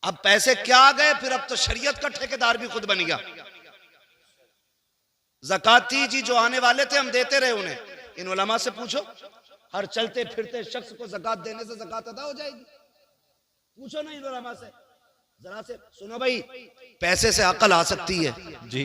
अब पैसे क्या आ गए, फिर अब तो शरीयत का ठेकेदार भी खुद बन गया। ज़काती जी जो आने वाले थे हम देते रहे उन्हें, इन उलमा से पूछो, हर चलते फिरते शख्स को ज़कात देने से ज़कात अदा हो जाएगी? पूछो ना इन उलमा से जरा से। सुनो भाई, पैसे से अकल आ सकती है जी,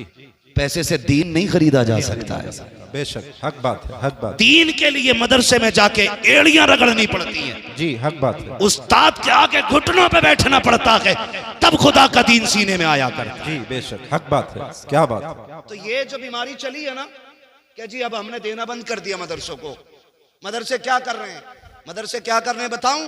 पैसे से दीन नहीं खरीदा जा सकता है। बेशक हक बात है, हक बात। दीन के लिए मदरसे में जाके एड़ियां रगड़नी पड़ती हैं, जी हक बात है। उस्ताद के आगे घुटनों पे बैठना पड़ता है, तब खुदा का दीन सीने में आया करता है। जी बेशक हक बात है, क्या बात है। तो ये जो बीमारी चली है ना कि जी अब हमने देना बंद कर दिया मदरसों को, मदरसे क्या कर रहे हैं, मदरसे क्या कर रहे हैं बताऊं?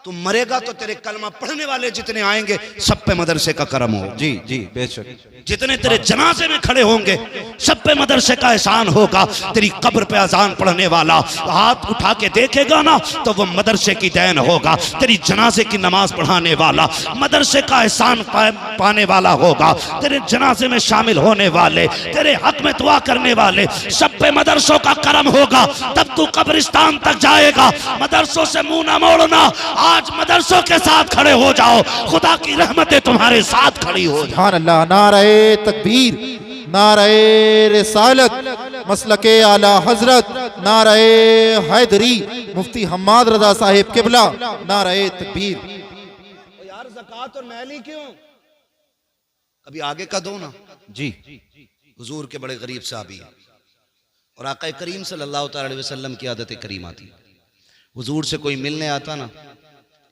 तुम मरेगा तो तेरे कलमा पढ़ने वाले जितने आएंगे सब पे मदरसे का करम हो। जी जी बेशक। जितने तेरे जनाजे में खड़े होंगे सब पे मदरसे का एहसान होगा। तेरी कब्र पे अजान पढ़ने वाला हाथ उठा के देखेगा ना तो वो मदरसे की देन होगा। तेरी जनाजे की नमाज पढ़ाने वाला मदरसे का एहसान पाने वाला होगा। तेरे जनाजे में शामिल होने वाले, तेरे हक में दुआ करने वाले, सब पे मदरसों का करम होगा। तब तू कब्रिस्तान तक जाएगा। मदरसों से मुंह ना मोड़ना, आज मदरसों के साथ खड़े हो जाओ, खुदा की रहमतें तुम्हारे साथ खड़ी हो जाए। सुभान अल्लाह। नारे तकबीर, नारे रिसालत, मसलके आला हजरत, नारे हैदरी, मुफ्ती हम्माद रजा साहिब किबला, नारे तकबीर। तो यार ज़कात और मैली क्यों? कभी आगे का दो ना। जी हुजूर के बड़े गरीब साहबी और आका करीम सल्लल्लाहु अलैहि वसल्लम की आदत करीमा थी। हुजूर से कोई मिलने आता ना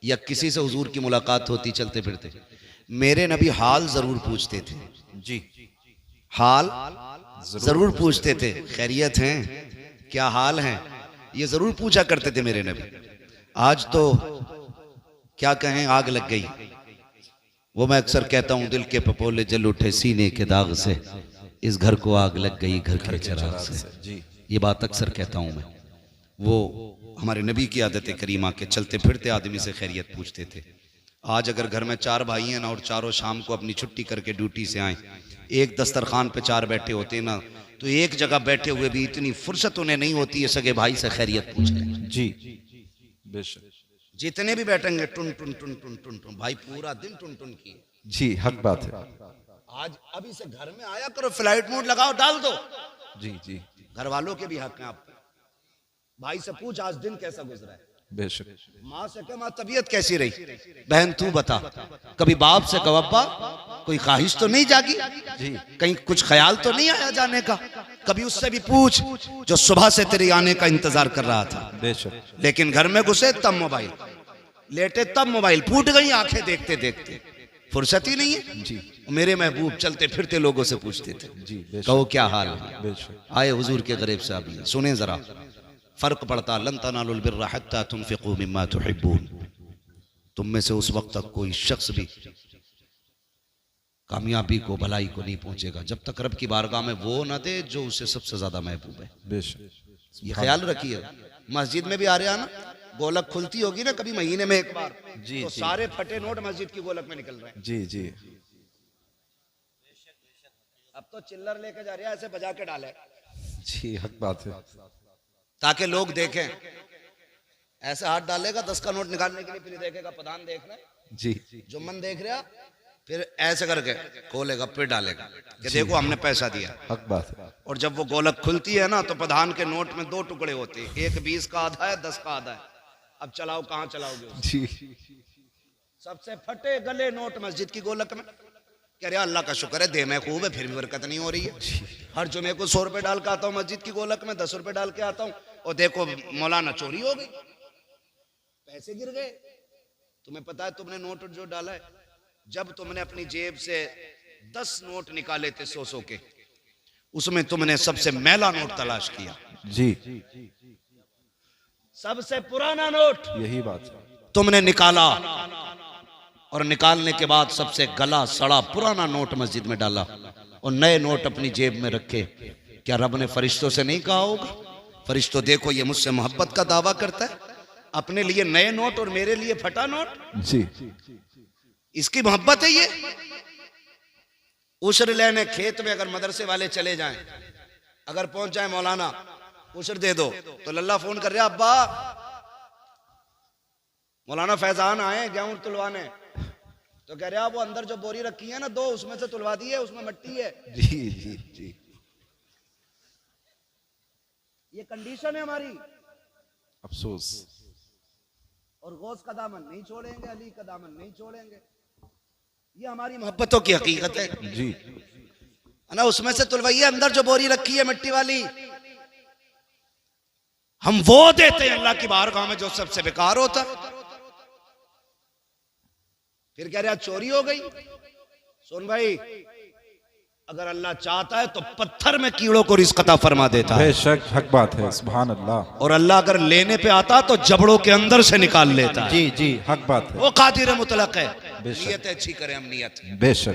या किसी से हुजूर की मुलाकात होती चलते फिरते, मेरे नबी हाल जरूर पूछते थे। जी हाल जरूर पूछते थे, खैरियत हैं, क्या हाल है, ये जरूर पूछा करते थे मेरे नबी। आज तो क्या कहें, आग लग गई। वो मैं अक्सर कहता हूं, दिल के पपोले जल उठे सीने के दाग से, इस घर को आग लग गई घर के चिराग से। जी ये बात अक्सर कहता हूं मैं। वो हमारे नबी की आदत करीमा के चलते फिरते आदमी से खैरियत पूछते थे। आज अगर घर में 4 भाई हैं ना और चारों शाम को अपनी छुट्टी करके ड्यूटी से आए, एक दस्तरखान पे 4 बैठे होते ना, तो एक जगह बैठे हुए भी इतनी फुर्सत उन्हें नहीं होती है सगे भाई से खैरियत पूछने। जी बेशक। जितने भी बैठेंगे टुन टुन टुन टुन टुन टुन, भाई पूरा दिन टुन टुन किए। जी हक बात है। आज अभी से घर में आया करो, फ्लाइट मोड लगाओ, डाल दो। जी जी घर वालों के भी हक हैं आप। भाई से पूछ आज दिन कैसा गुजरा है, बेशक। माँ से कह माँ तबीयत कैसी रही, बहन तू बता। कभी बाप से कह अब्बा कोई ख्वाहिश तो नहीं जागी, जी कहीं कुछ ख्याल तो नहीं आया जाने का। कभी उससे भी पूछ जो सुबह से तेरे आने का इंतजार कर रहा था। बेशक। लेकिन घर में घुसे तब मोबाइल, लेटे तब मोबाइल, फूट गई आंखें देखते देखते, फुर्सत ही नहीं है। जी मेरे महबूब चलते फिरते लोगों से पूछते थे, जी बेशक। कहो क्या हाल है। बेशक। आए हुजूर के गरीब साहब, सुने जरा, फर्क पड़ता लन तनालुल बिर्रा हत्ता तुनफिकू मिम्मा तुहिब्बून। तुम में से उस वक्त तक कोई शख्स भी कामयाबी को, भलाई को नहीं पहुंचेगा जब तक रब की बारगाह में वो ना दे जो उसे सबसे ज्यादा महबूब है। बेशक। ये ख्याल रखिए। मस्जिद में भी आ रहे हैं ना, गोलक खुलती होगी ना कभी महीने में एक बार, जी, तो जी। सारे फटे नोट मस्जिद की गोलक में निकल रहे हैं। जी जी अब तो चिल्लर लेके जा रहे हैं, ऐसे बजा के डाले जी हक बात है। ताकि लोग देखें। ऐसे हाथ डालेगा 10 का नोट निकालने के लिए, फिर देखेगा प्रधान देख रहे हैं, जी जुम्मन देख रहा, फिर ऐसे करके खोलेगा फिर डालेगा कि देखो हमने पैसा दिया। हक बात है। और जब वो गोलक खुलती है ना तो प्रधान के नोट में 2 टुकड़े होते हैं, एक 20 का आधा है, 10 का आधा है। अब चलाओ कहाँ चलाओगे उसे? जी सबसे फटे गले नोट मस्जिद की गोलक में। कह रहे अल्लाह का शुक्र है दे में खूब है, फिर भी बरकत नहीं हो रही है। हर जुमे को 100 रुपए डाल के आता हूँ मस्जिद की गोलक में, 10 रुपए डाल के आता हूँ, और देखो मौलाना चोरी हो गई, पैसे गिर गए। तुम्हें पता है तुमने नोट जो डाला है, जब तुमने अपनी जेब से 10 नोट निकाले थे 100 के, उसमें तुमने सबसे मैला नोट तलाश किया। जी सबसे पुराना नोट यही बात है। तुमने निकाला, और निकालने के बाद सबसे गला सड़ा पुराना नोट मस्जिद में डाला, और नए नोट अपनी जेब में रखे। क्या रब ने फरिश्तों से नहीं कहा होगा, फरिश्तों देखो ये मुझसे मोहब्बत का दावा करता है, अपने लिए नए नोट और मेरे लिए फटा नोट, जी इसकी मोहब्बत है ये। उशर लेने खेत में अगर मदरसे वाले चले जाएं, अगर पहुंच जाए मौलाना उशर दे दो, तो लल्ला फोन कर रहा अब्बा मौलाना फैजान आए गेहूं तुलवाने, तो तो कह रहा वो अंदर जो बोरी रखी है ना 2, उसमें से तुलवा दी है, उसमें मिट्टी है। जी जी जी। ये कंडीशन है हमारी। अफसोस। और गौस का दामन नहीं छोड़ेंगे, अली का दामन नहीं छोड़ेंगे। ये हमारी मोहब्बतों की हकीकत है जी। है ना। उसमें से तुलवाइए, अंदर जो बोरी रखी है मिट्टी वाली, हम वो देते हैं अल्लाह की बारगाह में जो सबसे बेकार होता। फिर कह रहा चोरी हो गई। सुन भाई, अगर अल्लाह चाहता है तो पत्थर में कीड़ों को रिज़्क़ अता फरमा देता है। बेशक हक बात है, सुभान अल्लाह। और अल्लाह अगर लेने पे आता तो जबड़ों के अंदर से निकाल लेता है। जी जी हक बात है। वो कादिर मुतलक है। बेशक। नियत अच्छी करें हम, नियत बेशक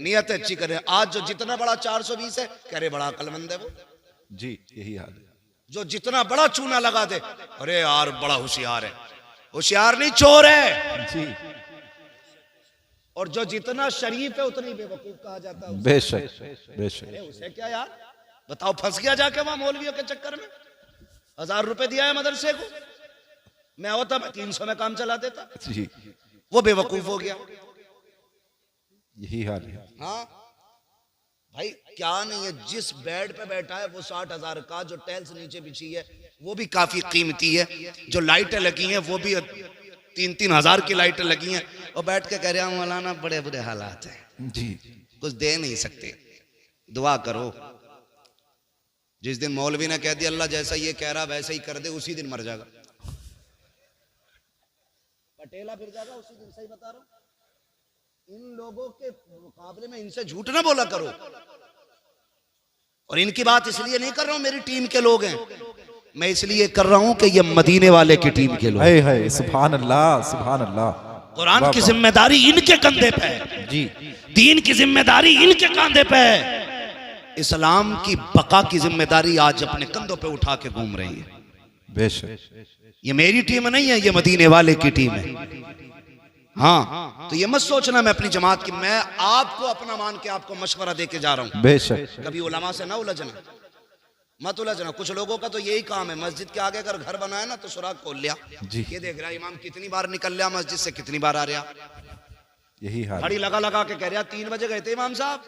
नियत अच्छी करें। आज जो जितना बड़ा 420 है, कह रहे बड़ा अक्लमंद है वो। जी यही हाल है। जो जितना बड़ा चूना लगा दे, अरे यार बड़ा होशियार है। होशियार नहीं, चोर है। जी और जो जितना शरीफ है उतनी बेवकूफ कहा जाता है। बेशक बेशक। अरे उसे क्या यार, बताओ फंस गया जाके वहां मौलवियों के चक्कर में। 1000 रुपए दिया है मदरसे को, मैं होता मैं 300 में काम चला देता। जी वो बेवकूफ हो गया। यही हाल है। हाँ भाई, क्या नहीं है। जिस बेड पे बैठा है वो 60,000 का, जो टाइल्स नीचे बिछी है वो भी काफी कीमती है, जो लाइटें लगी हैं वो भी 3-3 हजार की लाइटें लगी हैं। और बैठ के कह रहे हैं मौलाना बड़े बुरे हालात हैं जी। कुछ दे नहीं सकते, दुआ करो। जिस दिन मौलवी ने कह दिया अल्लाह जैसा ये कह रहा वैसे ही कर दे, उसी दिन मर जाएगा, पटेला फिर जाएगा उसी दिन। सही बता रहा हूं। इन लोगों के मुकाबले में इनसे झूठ ना बोला करो। और इनकी बात इसलिए नहीं कर रहा हूं मेरी टीम के लोग हैं, मैं इसलिए कर रहा हूं कि ये मदीने वाले की टीम के लोग। है सुभान अल्लाह सुभान अल्लाह। कुरान की जिम्मेदारी इनके कंधे पे है जी। दीन की जिम्मेदारी इनके कंधे पे है। इस्लाम की बका की जिम्मेदारी आज अपने कंधों पे उठा के घूम रही है। बेशक। ये मेरी टीम नहीं है, ये मदीने वाले की टीम है। हाँ, तो ये मत सोचना मैं अपनी जमात की, मैं आपको अपना मान के आपको मशवरा दे के जा रहा हूं। बेशक। कभी उलमा से ना उलझना, मत उलझना। कुछ लोगों का तो यही काम है, मस्जिद के आगे अगर घर बनाए ना तो सुराख खोल लिया। जी। ये देख रहा इमाम कितनी बार निकल लिया मस्जिद से, कितनी बार आ रहा। यही हाल। घड़ी लगा लगा के कह रहा 3 बजे गए थे इमाम साहब,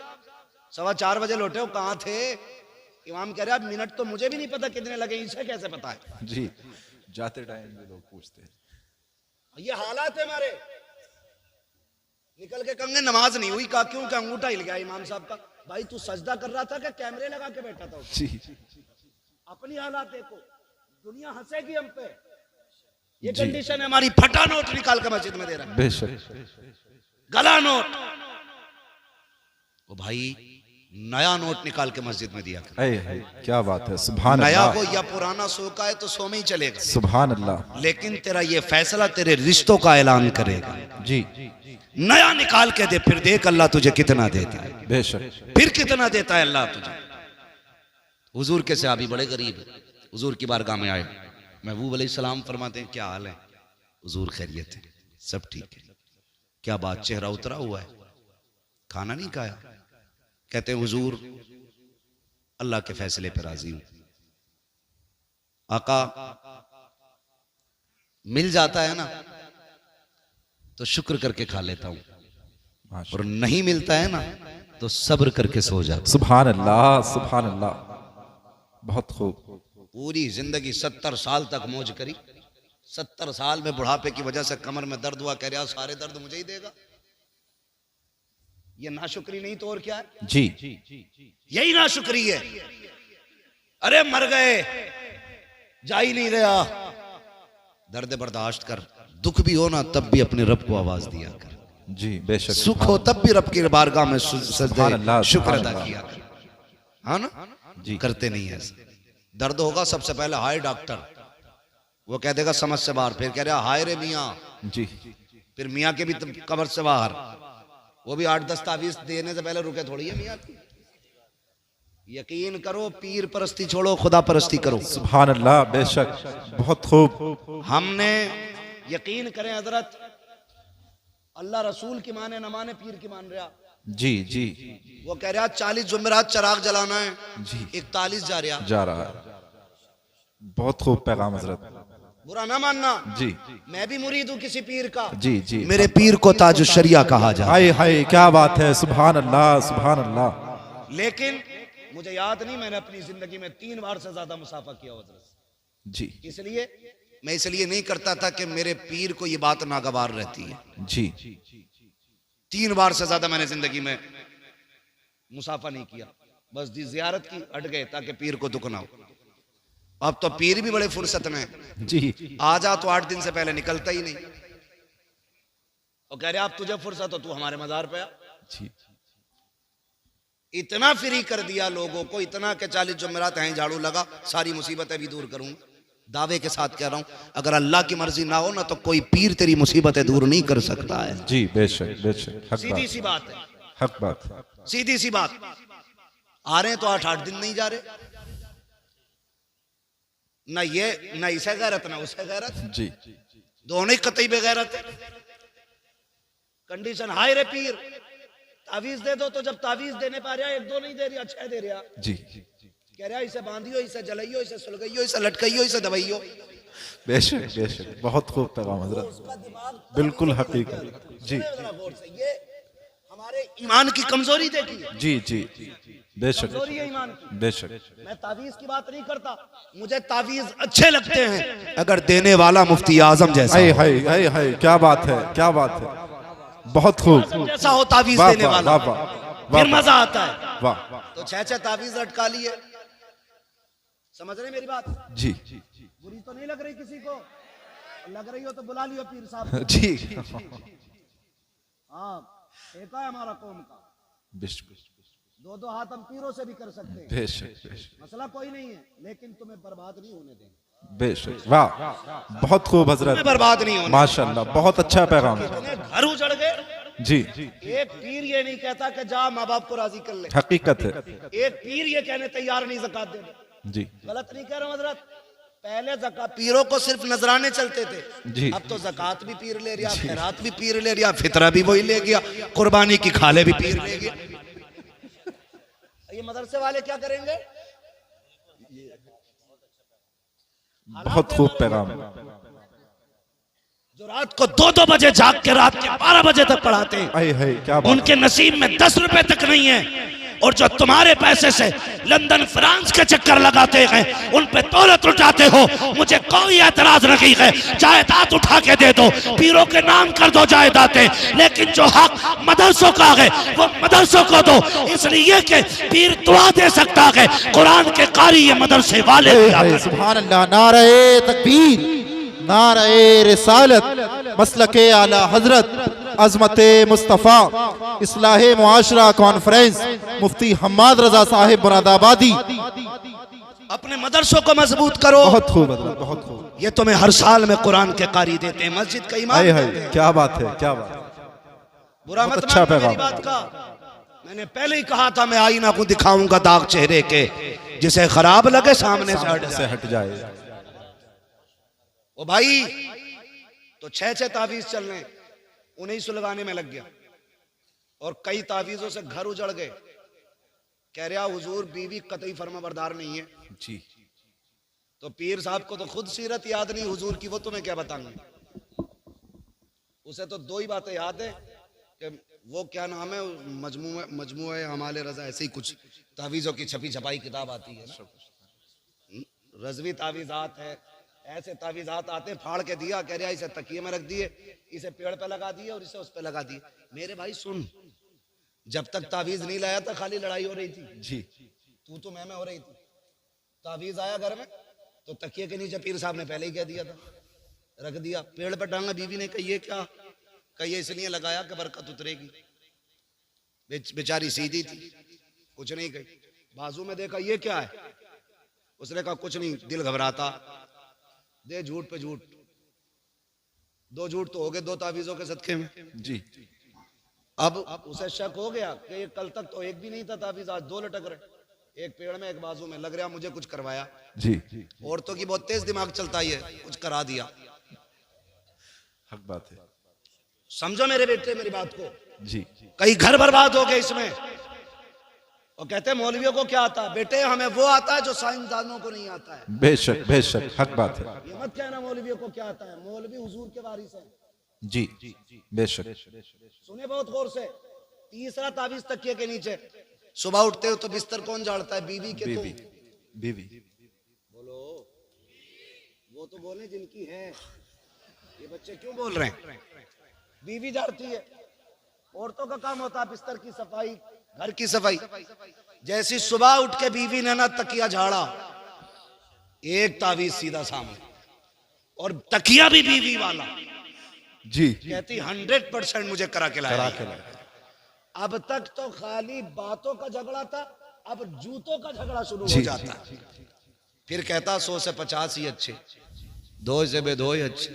4:15 बजे लौटे हो, कहाँ थे? इमाम कह रहा मिनट तो मुझे भी नहीं पता कितने लगे, इसे कैसे पता है? जी। जाते टाइम भी लोग पूछते हैं। ये हालात है हमारे। निकल के कंगे नमाज नहीं हुई, कहा क्यों? क्या अंगूठा हिल गया इमाम साहब का। भाई तू सजदा कर रहा था कि कैमरे लगा के बैठा था? जी। अपनी हालात देखो, दुनिया हंसेगी हम पे। ये जी। कंडीशन है हमारी। फटा नोट निकाल के मस्जिद में दे रहा है, बेशक। गला नोट। ओ भाई नया नोट निकाल के मस्जिद में दिया कर। है क्या बात है, सुभान नया अल्लाह। हो या पुराना सो का है तो सो में ही चलेगा, सुभान अल्लाह। लेकिन तेरा ये फैसला तेरे रिश्तों का ऐलान करेगा। जी। नया निकाल के दे, फिर देख अल्लाह तुझे कितना देता है। बेशक। फिर कितना देता है अल्लाह तुझे। हुजूर के सहाबी बड़े गरीब है, हुजूर की बारगाह में आए। महबूब अलैहिस्सलाम फरमाते हैं क्या हाल है? हुजूर खैरियत है, सब ठीक है। क्या बात, चेहरा उतरा हुआ है, खाना नहीं खाया? कहते हैं हुजूर अल्लाह के फैसले पर राजी हूं। आका मिल जाता है ना तो शुक्र करके खा लेता हूं, माशा- और नहीं मिलता है ना तो सब्र करके सो जाता। सुभान अल्लाह सुभान अल्लाह। बहुत खूब। पूरी जिंदगी 70 साल तक मौज करी, 70 साल में बुढ़ापे की वजह से कमर में दर्द हुआ, कह रहा सारे दर्द मुझे ही देगा। ये नाशुक्री नहीं तो और क्या है? जी। यही नाशुक्री है। अरे मर गए, जा ही नहीं रहा। दर्द बर्दाश्त कर, दुख भी हो ना तब भी अपने रब को आवाज दिया कर। जी बेशक। सुख हो तब भी रब की बारगाह में सुभान अल्लाह, शुक्र सुभान अदा अल्लाह। किया कर। हाँ ना? जी। करते नहीं है। दर्द होगा सबसे पहले हाय डॉक्टर, वो कह देगा समझ से बाहर, फिर कह रहा हाय रे मियाँ, जी। फिर मियाँ के भी कब्र से बाहर, वो भी 8-10 तावीज देने से पहले रुके थोड़ी है मियाँ की। यकीन करो, पीर परस्ती छोड़ो, खुदा परस्ती करो। सुभान अल्लाह। बेशक। बहुत खूब। हमने यकीन करें हजरत, अल्लाह रसूल की माने न माने, पीर की मान रहा। जी जी। वो कह रहा 40 जुमेरात चिराग जलाना है, जी। 41 जा रहा। जा रहा है। बहुत खूब पैगाम हजरत। बुरा ना मानना। जी मैं भी मुरीद हूँ किसी पीर का। जी जी। मेरे पीर को ताज शरिया कहा जाए। हाय हाय क्या बात है, सुभान अल्लाह सुभान अल्लाह। लेकिन मुझे याद नहीं, मैंने अपनी जिंदगी में 3 बार से ज्यादा मुसाफा किया हजरत से। जी इसलिए मैं इसलिए नहीं करता था कि मेरे पीर को ये बात नागवार रहती है। जी 3 बार से ज्यादा मैंने जिंदगी में मुसाफा नहीं किया, बस दी जियारत की, हट गए ताकि पीर को दुख ना हो। अब तो पीर भी बड़े फुर्सत में है। जी। आ जा तो 8 दिन से पहले निकलता ही नहीं, और कह रहे आप तुझे फुर्सत हो, तू हमारे मजार पे आ। जी इतना फ्री कर दिया लोगों को, इतना के 40 जुमेरात हैं झाड़ू लगा, सारी मुसीबतें भी दूर करूंगा। दावे के साथ कह रहा हूं, अगर अल्लाह की मर्जी ना हो ना तो कोई पीर तेरी मुसीबतें दूर नहीं कर सकता है। जी बेशक बेशक, हक सीधी बात, सी बात है, हक बात। सीधी सी बात। आ रहे हैं तो 8-8 दिन नहीं जा रहे, ना ये ना इसे गैरत ना उसे गैरत, जी दोनों ही कतई बेगैरत है। कंडीशन हाय रे पीर, तावीज दे दो, तो जब तावीज देने पा रहा 1-2 नहीं दे रहा, 6 दे रहा। जी कह रहा इसे बांधियो, इसे जलाइयो, इसे सुलगाइयो, इसे लटकाइयो, इसे दबाइयो। बेशक बेशक, बहुत खूब पैगाम हजरत, बिल्कुल हकीकत। जी ये हमारे ईमान की कमजोरी देखी है, जी जी बेशक कमजोरी है ईमान की। बेशक। मैं तावीज की बात नहीं करता, मुझे तावीज अच्छे लगते हैं अगर देने वाला मुफ्ती आजम जैसा हाय हो। हाय हाय हाय क्या बात है, क्या बात है, बहुत खूब। जैसा हो तावीज वाह देने वाह वाला, वाह वाह फिर वाह मजा आता है। वाह। तो 6 तावीज लटका लिए, समझ रहे मेरी बात? जी बुरी तो नहीं लग रही किसी को? लग रही हो तो बुला लियो पीर साहब को। जी हाँ, एक है हमारा कौम का, बेशक 2-2 हाथ हम पीरों से भी कर सकते हैं, बेशक बेशक मसला कोई नहीं है, लेकिन तुम्हें बर्बाद नहीं होने देंगे। बेशक, वाह बहुत खूब हजरत, तुम्हें बर्बाद नहीं होने। माशाल्लाह, बहुत अच्छा पैगाम है। इतने घर उजड़ गए। जी एक पीर ये नहीं कहता कि जा माँ बाप को राजी कर ले, हकीकत है। एक पीर ये कहने तैयार नहीं ज़कात दे दे। जी गलत नहीं कह रहा हूं हजरत, पहले ज़कात पीरों को सिर्फ नजराने चलते थे, जी। अब तो ज़कात भी पीर ले रहा, खैरात भी पीर ले रहा, फितरा भी वही ले गया, कुर्बानी की खाले भी पीर ले गया। ये मदरसे वाले क्या करेंगे? बहुत खूब पैगाम है। जो रात को 2-2 बजे जाग के रात के 12 बजे तक पढ़ाते हैं, हाय हाय क्या बात। उनके नसीब में 10 रुपए तक नहीं है, और जो तुम्हारे पैसे से लंदन फ्रांस के चक्कर लगाते हैं, उन पे दौलत उठाते हो, मुझे कोई एतराज नहीं है, जायदाद उठा के दे दो, पीरों के नाम कर दो जायदादें, लेकिन जो हक मदरसों का है वो मदरसों को दो, इसलिए कि पीर दुआ दे सकता है, कुरान के कारी ये मदरसे वाले सुभान अल्लाह, नारे तकबीर, नारे रिसालत, मसलके आला हजरत, अजमते मुस्तफ़ा, इस्लाहे मुआशरा कॉन्फ्रेंस, मुफ्ती हम्माद रजा साहिब मुरादाबादी। अपने मदरसों को मजबूत करो। बहुत खूब हजरत, बहुत खूब। ये तुम्हें हर साल में कुरान के कारी देते हैं, मस्जिद का इमाम हाय हाय देते हैं। क्या बात है, क्या बात है। बुरा बहुत मत अच्छा मानना मेरी पैगाम। बात का, मैंने पहले ही कहा था मैं आईना को दिखाऊंगा दाग चेहरे के, जिसे खराब लगे सामने से हट से जाए। हट जाए। ओ भाई, तो 6 तावीज चल रहे, उन्हें सुलगाने में लग गया, और कई तावीजों से घर उजड़ गए। कह रहा हुजूर बीवी कतई फर्माबरदार नहीं है। जी तो पीर साहब को तो खुद सीरत याद नहीं हुजूर की, वो तुम्हें क्या बताऊंगा। उसे तो 2 ही बातें याद है कि वो क्या नाम है, मजमूए हमाले रजा, ऐसे ही कुछ तावीजों की छपी छपाई किताब आती है ना, रजवी तावीजात है, ऐसे तावीजात आते, फाड़ के दिया, कह रहा इसे तकिए में रख दिए, इसे पेड़ पे लगा दिए और इसे उस पे लगा दिए। मेरे भाई सुन, जब तक तावीज नहीं लाया था खाली लड़ाई हो रही थी जी, तू तो मैं हो रही थी। तावीज आया घर में तो तकिए के नीचे पीर साहब ने पहले ही कह दिया था, रख दिया, पेड़ पर टांगा। बीवी ने कही ये क्या? कही इसलिए लगाया कि बरकत उतरेगी। बेचारी सीधी थी, कुछ नहीं कही। बाजू में देखा ये क्या है, उसने कहा कुछ नहीं, दिल घबराता, दे झूठ पे झूठ, 2 झूठ तो हो गए 2 तावीजों के सदके में। जी अब उसे शक हो गया कि ये कल तक तो एक भी नहीं था तावीज, आज 2 लटक रहे, एक पेड़ में एक बाजू में, लग रहा मुझे कुछ करवाया। जी औरतों की बहुत तेज दिमाग चलता है, कुछ करा दिया। हक बात है। समझो मेरे बेटे मेरी बात को, जी कई घर बर्बाद हो गए इसमें। और कहते हैं मौलवियों को क्या आता है? बेटे हमें वो आता है जो साइंसदानों को नहीं आता है। बेशक हक बात है। ये मत कहना मौलवियों को क्या आता है, मौलवी हुजूर के वारिस हैं। जी बेशक। सुने बहुत गौर से। तीसरा तावीज तकिए के नीचे। सुबह उठते हो तो बिस्तर कौन झाड़ता है? बीवी के। तुम बीवी बोलो, वो तो बोले जिनकी है। ये बच्चे क्यों बोल रहे हैं? बीवी झाड़ती है। औरतों का काम होता है बिस्तर की सफाई, घर की सफाई। जैसी सुबह उठ के बीवी ने ना तकिया झाड़ा, एक तावीज सीधा सामने, और तकिया भी बीवी वाला। जी कहती 100% मुझे करा के लाया। अब तक तो खाली बातों का झगड़ा था, अब जूतों का झगड़ा शुरू हो जाता। फिर कहता 100 से 50 ही अच्छे, 2 से बेदो ही अच्छे,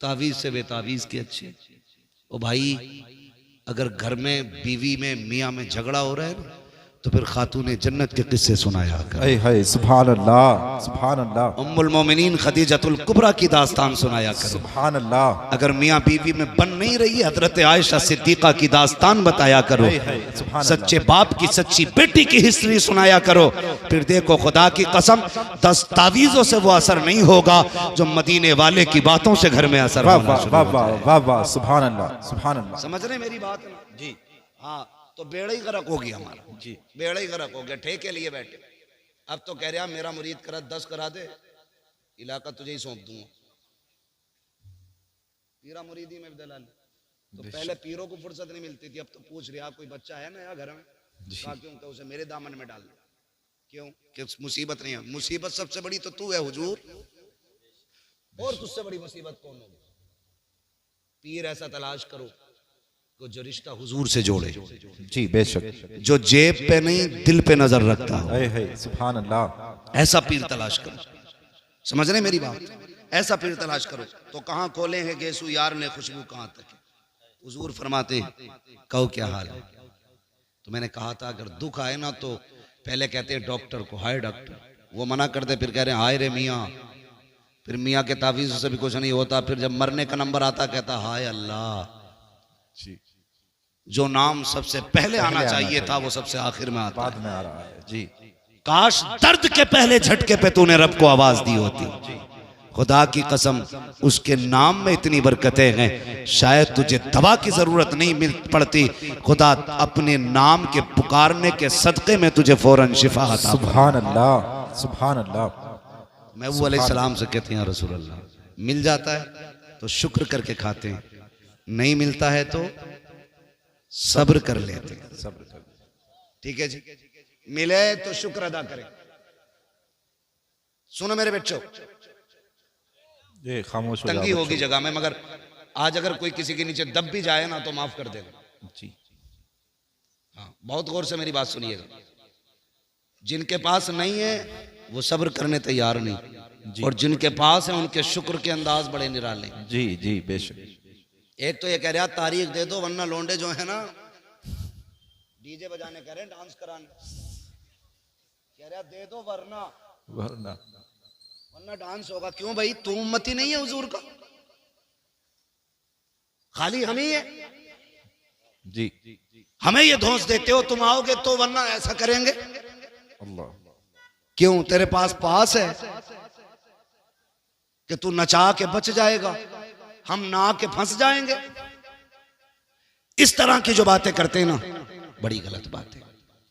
तावीज से बेतावीज के अच्छे। ओ भाई, अगर घर में बीवी में मियाँ में झगड़ा हो रहा है ना, तो फिर खातूने जन्नत के किस्से सुनाया कर। हाय सुभान अल्लाह, सुभान अल्लाह। उम्मुल मोमिनीन खदीजतुल कुबरा की दास्तान सुनाया कर। सुभान अल्लाह। अगर मियाँ बीवी में बन नहीं रही, हजरत आयशा सिद्दीका की दास्तान बताया करो। सच्चे बाप की सच्ची बेटी की हिस्ट्री सुनाया करो। फिर देखो खुदा की कसम, 10 तावीज़ों से वो असर नहीं होगा जो मदीने वाले की बातों से घर में असर होगा। सुभान अल्लाह, सुभान अल्लाह। समझ रहे मेरी बात ना? जी हाँ। तो बेड़ा ही गर्क हो गया हमारा। जी बेड़ा ही गर्क हो गया। ठेके लिए बैठे। अब तो कह रहा मेरा मुरीद करा 10 करा दे, इलाका तुझे ही सौंप दूंगा। पीरा मुरीदी में दलाल। तो पहले पीरों को फुर्सत नहीं मिलती थी, अब तो पूछ रही आप कोई बच्चा है नया घर में? कहा क्यों? तो उसे मेरे दामन में डाल दे। क्यों? कि मुसीबत नहीं है। मुसीबत सबसे बड़ी तो तू है हुजूर, और तुझसे बड़ी मुसीबत कौन होगी? पीर ऐसा तलाश करो जो रिश्ता हुजूर से जोड़े। जी बेशक। जो जेब पे नहीं दिल पे नजर रखता हो। सुभान अल्लाह। ऐसा पीर तलाश करो। समझ रहे मेरी बात? ऐसा पीर तलाश करो। तो कहाँ खोले हैं गेसू यार ने खुशबू कहाँ तक? हुजूर फरमाते कहो क्या हाल है? तो मैंने कहा था अगर दुख आए ना तो पहले कहते हैं डॉक्टर को, हाय डॉक्टर। वो मना करते, फिर कह रहे हैं हाय रे मियाँ। फिर मियाँ के तावीज़ से भी कुछ नहीं होता। फिर जब मरने का नंबर आता कहता हाय अल्लाह। जो नाम सबसे पहले आना चाहिए था वो सबसे आखिर में आता बाद में आ रहा है। जी काश दर्द के पहले झटके पे तूने रब को आवाज दी होती। खुदा की कसम, उसके नाम में इतनी बरकतें हैं, शायद तुझे दवा की जरूरत नहीं मिल पड़ती। खुदा अपने नाम के पुकारने के सदके में तुझे फौरन शिफा अता। सुभान अल्लाह, सुभान अल्लाह। महबूब अलैहिस्सलाम से कहते हैं रसूल अल्लाह, मिल जाता है तो शुक्र करके खाते हैं, नहीं मिलता है तो सब्र कर लेते हैं। सब्र कर। ठीक है जी। मिले तो शुक्र अदा करें। सुनो मेरे बच्चों, ये खामोश हो जाओ तंगी होगी बच्चों। जगह में, मगर आज अगर कोई किसी के नीचे दब भी जाए ना तो माफ कर देना। जी हाँ, बहुत गौर से मेरी बात सुनिएगा। जिनके पास नहीं है वो सब्र करने तैयार नहीं, और जिनके पास है उनके शुक्र के अंदाज बड़े निराले। जी जी बेशक। एक तो ये कह रहा तारीख दे दो वरना लौंडे जो है ना डीजे बजाने कह रहे हैं, डांस कराने कह रहा दे दो वरना डांस होगा। क्यों भाई? तू उम्मती नहीं है हुजूर का, खाली हम ही है। जी हमें ये धौंस देते हो तुम आओगे तो वरना ऐसा करेंगे। अल्लाह। क्यों? तेरे पास है कि तू नचा के बच जाएगा, हम ना के फंस जाएंगे। इस तरह की जो बातें करते हैं ना, बड़ी गलत बात है।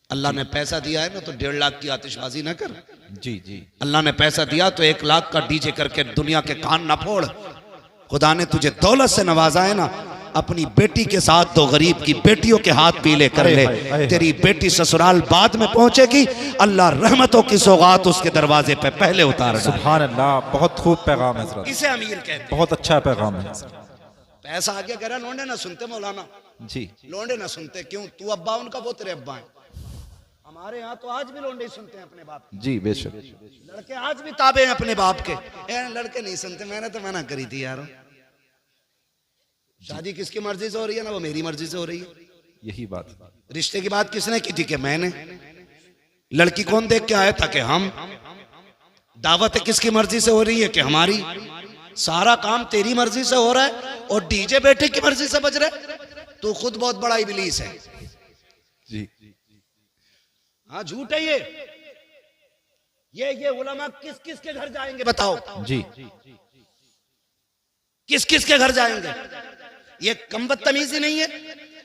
अल्लाह ने पैसा दिया है ना तो 1.5 लाख की आतिशबाजी ना कर। जी जी। अल्लाह ने पैसा दिया तो 1 लाख का डीजे करके दुनिया के कान ना फोड़। खुदा ने तुझे दौलत से नवाजा है ना, अपनी बेटी के साथ 2 गरीब की बेटियों के हाथ पीले कर ले। तेरी बेटी ससुराल बाद में पहुंचेगी, अल्लाह रहमतों की सौगात उसके दरवाजे पे पहले उतार डाले। सुभान अल्लाह। बहुत खूब पैगाम है हज़रत। इसे अमीर कहते हैं। बहुत अच्छा पैगाम है। पैसा आ गया कह रहा लौंडे ना सुनते मौलाना। जी लौंडे ना सुनते। क्यों? तू अब्बा उनका, वो तेरे अब्बा है। हमारे यहाँ तो आज भी लौंडे सुनते हैं अपने बाप। जी बेशक। लड़के आज भी ताबे हैं अपने बाप के। लड़के नहीं सुनते। मैंने तो मना करी थी यार। शादी किसकी मर्जी से हो रही है ना, वो मेरी मर्जी से हो रही है। यही बात। रिश्ते की बात किसने की थी? कि मैंने। लड़की कौन देख के आया था? कि हम। दावत किसकी मर्जी से हो रही है? कि हमारी। सारा काम तेरी मर्जी से हो रहा है और डीजे बेटे की मर्जी से बज रहा है। तू खुद बहुत बड़ा इबलीस है। जी हाँ झूठ है ये उलमा किस किस के घर जाएंगे बताओ? जी किस किस के घर जाएंगे? ये कम बदतमीजी नहीं है?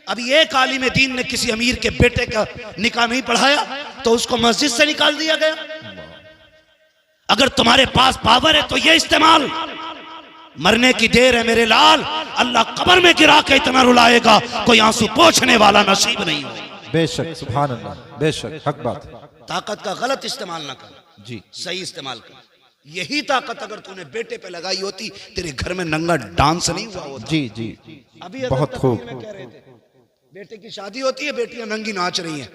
अभी एक आलिम दीन ने किसी अमीर के बेटे का निकाह नहीं पढ़ाया तो उसको मस्जिद से निकाल दिया गया। अगर तुम्हारे पास पावर है तो ये इस्तेमाल। मरने की देर है मेरे लाल, अल्लाह कब्र में गिरा के इतना रुलाएगा कोई आंसू पोंछने वाला नसीब नहीं हो। बेशक, सुभान अल्लाह, बेशक, हक बात है। ताकत का गलत इस्तेमाल ना कर, जी सही इस्तेमाल कर। यही ताकत अगर तूने बेटे पे लगाई होती तेरे घर में नंगा डांस नहीं हुआ होता। जी जी, अभी बहुत खूब। कह रहे थे बेटे की शादी होती है, बेटियां नंगी नाच रही हैं,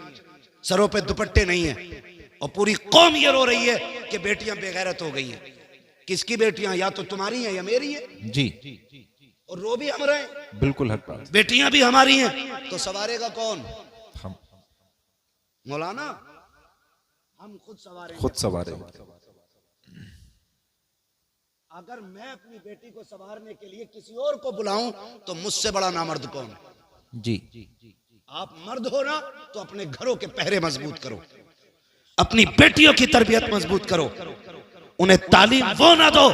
सरों पे दुपट्टे नहीं है, और पूरी कौम ये रो रही है कि बेटियां बेगैरत हो गई हैं। किसकी बेटियां? या तो तुम्हारी हैं या मेरी है। जी, और रो भी हम रहे हैं, बिल्कुल हक बात। बेटियां भी हमारी हैं, तो सवारेगा कौन? हम मौलाना हम खुद सवारेंगे। खुद सवारे। अगर मैं अपनी बेटी को संवारने के लिए किसी और को बुलाऊं तो मुझसे बड़ा नामर्द कौन है? जी, आप मर्द हो ना तो अपने घरों के पहरे मजबूत करो, अपनी बेटियों की तरबियत मजबूत करो, उन्हें तालीम वो ना दो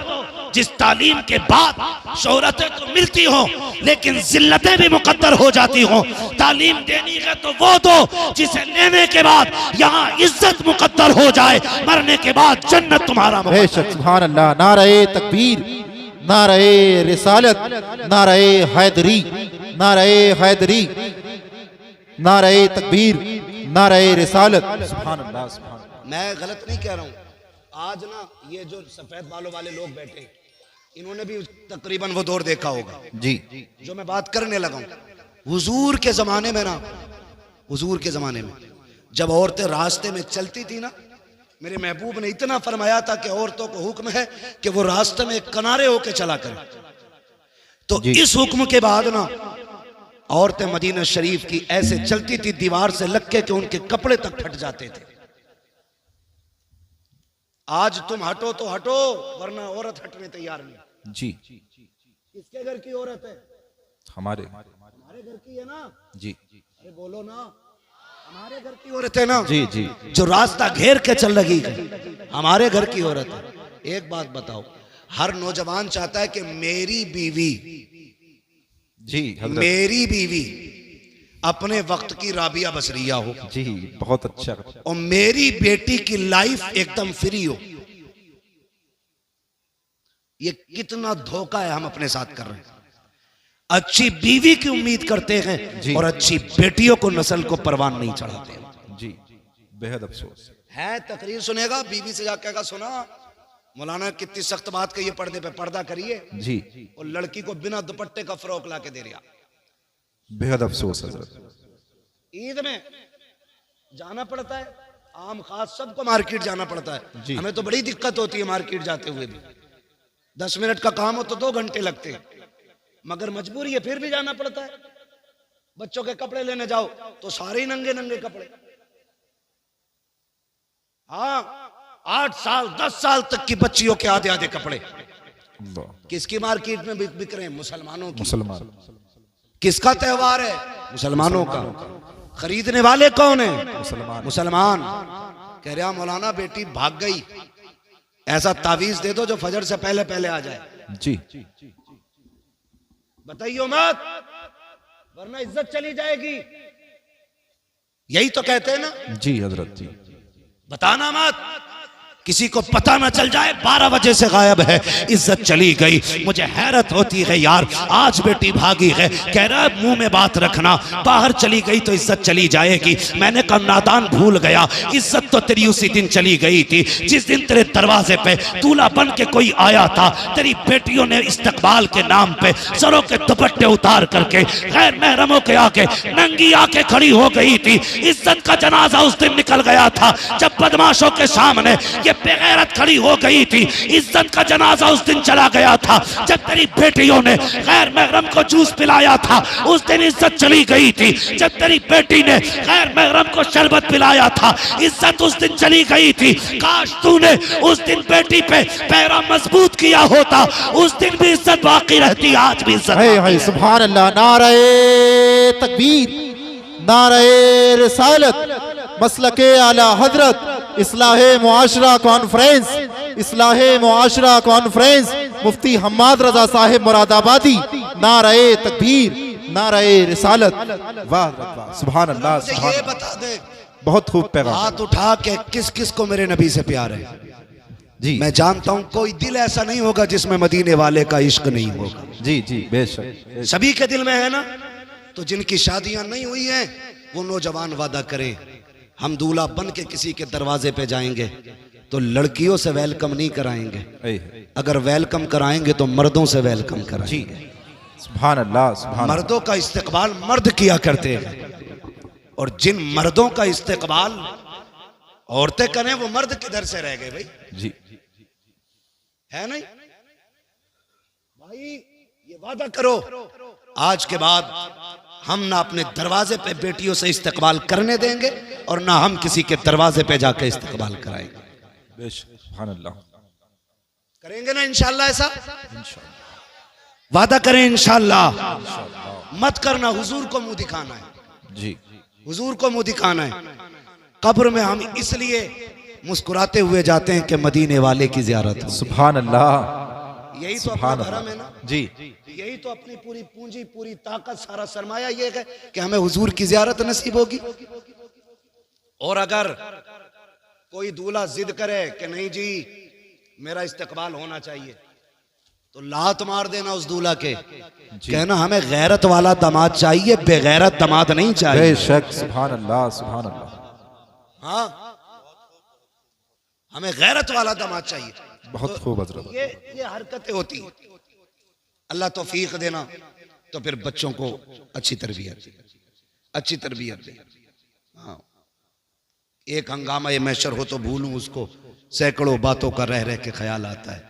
जिस तालीम के बाद शोहरतें तो मिलती हो लेकिन जिल्लतें भी मुकद्दर हो जाती हो। तालीम देनी है तो वो दो जिसे लेने के बाद यहाँ इज्जत मुकद्दर हो जाए, मरने के बाद जन्नत तुम्हारा। बेशक, सुभान अल्लाह। नारे तकबीर, नारे रिसालत, नारे हैदरी, नारे हैदरी, नारे तकबीर, नारे रिसालत। सुभान अल्लाह, सुभान अल्लाह। मैं गलत नहीं कह रहा हूँ। आज ना ये जो सफेद बालों वाले लोग बैठे, इन्होंने भी तकरीबन वो दौर देखा होगा जी जो मैं बात करने लगा हूं। हुजूर के जमाने में ना, हुजूर के जमाने में जब औरतें रास्ते में चलती थी ना, मेरे महबूब ने इतना फरमाया था कि औरतों को हुक्म है कि वो रास्ते में किनारे होके चला करें। तो इस हुक्म के बाद ना औरतें मदीना शरीफ की ऐसे चलती थी दीवार से लग के कि उनके कपड़े तक फट जाते थे। आज तुम हटो तो हटो, वरना औरत हटने तैयार नहीं। जी, किसके घर की औरत है? हमारे घर की है ना जी। अरे बोलो ना, हमारे घर की औरत है ना जी जी, जो रास्ता घेर के चल रही है, हमारे घर की औरत है। एक बात बताओ, हर नौजवान चाहता है कि मेरी बीवी, जी हजरत, मेरी बीवी अपने वक्त की राबिया बसरिया हो जी, बहुत अच्छा। और मेरी बेटी की लाइफ एकदम फ्री हो। ये कितना धोखा है हम अपने साथ कर रहे हैं। अच्छी बीवी की उम्मीद करते हैं और अच्छी बेटियों को नस्ल को परवान नहीं चढ़ाते। जी, बेहद अफसोस है। तकरीर सुनेगा, बीवी से जाकर कहेगा सुना मौलाना कितनी सख्त बात कही है, पर्दे पे पर्दा करिए जी, और लड़की को बिना दुपट्टे का फ्रॉक ला के दे रहा। बेहद अफसोस हजरत। ईद में जाना पड़ता है, आम खास सबको मार्केट जाना पड़ता है। हमें तो बड़ी दिक्कत होती है मार्केट जाते हुए भी। 10 मिनट का काम हो तो 2 घंटे लगते हैं, मगर मजबूरी है फिर भी जाना पड़ता है। बच्चों के कपड़े लेने जाओ तो सारे ही नंगे नंगे कपड़े। हाँ, 8 साल 10 साल तक की बच्चियों के आधे आधे कपड़े। किसकी मार्केट में बिक रहे हैं? मुसलमानों की। मुसलमान। किसका त्योहार है? मुसलमानों का। खरीदने वाले कौन है? मुसलमान। कह रहा मौलाना बेटी भाग गई, ऐसा तावीज दे दो जो फजर से पहले पहले आ जाए। जी, बताइयो मत, वरना इज्जत चली जाएगी। यही तो कहते हैं ना। जी हजरत जी, बताना मत, किसी को पता ना चल जाए 12 बजे से गायब है, इज्जत चली गई। मुझे हैरत होती है यार, आज बेटी भागी है, कह रहा है मुंह में बात रखना, बाहर चली गई तो इज्जत चली जाएगी। मैंने कहा नादान भूल गया, इज्जत तो तेरी उसी दिन चली गई थी जिस दिन तेरे दरवाजे पे दूल्हा बन के कोई आया था। तेरी बेटियों ने इस्तकबाल के नाम पे सरों के दुपट्टे उतार करके गैर महरमों के आके नंगी आके खड़ी हो गई थी। इज्जत का जनाजा उस दिन निकल गया था जब बदमाशों के सामने ये बेगैरत खड़ी हो गई थी। इज्जत का जनाजा उस दिन चला गया था जब तेरी बेटियों ने गैर महरम को जूस पिलाया था, उस दिन इज्जत चली गई थी। जब तेरी बेटी ने गैर महरम को शरबत पिलाया था, इज्जत उस दिन चली गई थी। काश तूने उस दिन बेटी पे पैरा मजबूत किया होता, उस दिन भी इज्जत बाकी रहती, आज भी इज्जत। है सुभान अल्लाह। नारे तकबीर, नारे रिसालत, मसलके आला हजरत इस्लाह मुआशरा कॉन्फ्रेंस, इस्लाह मुआशरा कॉन्फ्रेंस, मुफ्ती हम्माद रजा साहिब मुरादाबादी। नारे तकबीर, नारे रिसालत। वाह वाह, सुभान अल्लाह, मुझे सुभान ये अल्लाह। बता दे, बहुत खूब पैगाम। हाथ उठा के किस किस को मेरे नबी से प्यार है? जी मैं जानता हूं कोई दिल ऐसा नहीं होगा जिसमें मदीने वाले का इश्क नहीं होगा। जी जी, बेशक। सभी के दिल में है ना। तो जिनकी शादियां नहीं हुई हैं वो नौजवान वादा करें, हम दूल्हा बन के किसी के दरवाजे पे जाएंगे तो लड़कियों से वेलकम नहीं कराएंगे, अगर वेलकम कराएंगे तो मर्दों से वेलकम कराएंगे। सुभान अल्लाह, सुभान। मर्दों का इस्तेकबाल मर्द किया करते हैं, और जिन मर्दों का इस्तेकबाल औरतें करें वो मर्द किधर से रह गए भाई? जी, है नहीं भाई? ये वादा करो आज के बाद हम ना अपने दरवाजे पे बेटियों से इस्तेकबाल करने देंगे और ना हम किसी के दरवाजे पे जाकर इस्तेकबाल कराएंगे। बेशक, सुभान अल्लाह। करेंगे ना इंशाल्लाह ऐसा? वादा करें इंशाल्लाह। मत करना, हुजूर को मुंह दिखाना है। जी, हुजूर को मुंह दिखाना है। कब्र में हम इसलिए मुस्कुराते हुए जाते हैं कि मदीने वाले की जियारत हो। सुभान अल्लाह। यही तो अपना सुभान धर्म है ना। जी, यही तो अपनी पूरी पूंजी, पूरी ताकत, सारा सरमाया ये है कि हमें हुजूर की जियारत नसीब होगी। और अगर कोई दूल्हा जिद करे कि नहीं जी मेरा इस्तेकबाल होना चाहिए, तो लात मार देना उस दूल्हा के, कहना हमें गैरत वाला दामाद चाहिए, बेगैरत दामाद नहीं चाहिए। बेशक, सुभान अल्लाह, सुभान अल्लाह। हाँ, हमें गैरत वाला दामाद चाहिए। बहुत खूब हजरत। ये हरकतें होती हैं। अल्लाह तौफीक देना, तो फिर बच्चों को अच्छी तरबियत दे। हाँ, एक हंगामा ये मैशर हो तो भूलूं उसको, सैकड़ों बातों का रह रह के ख्याल आता है।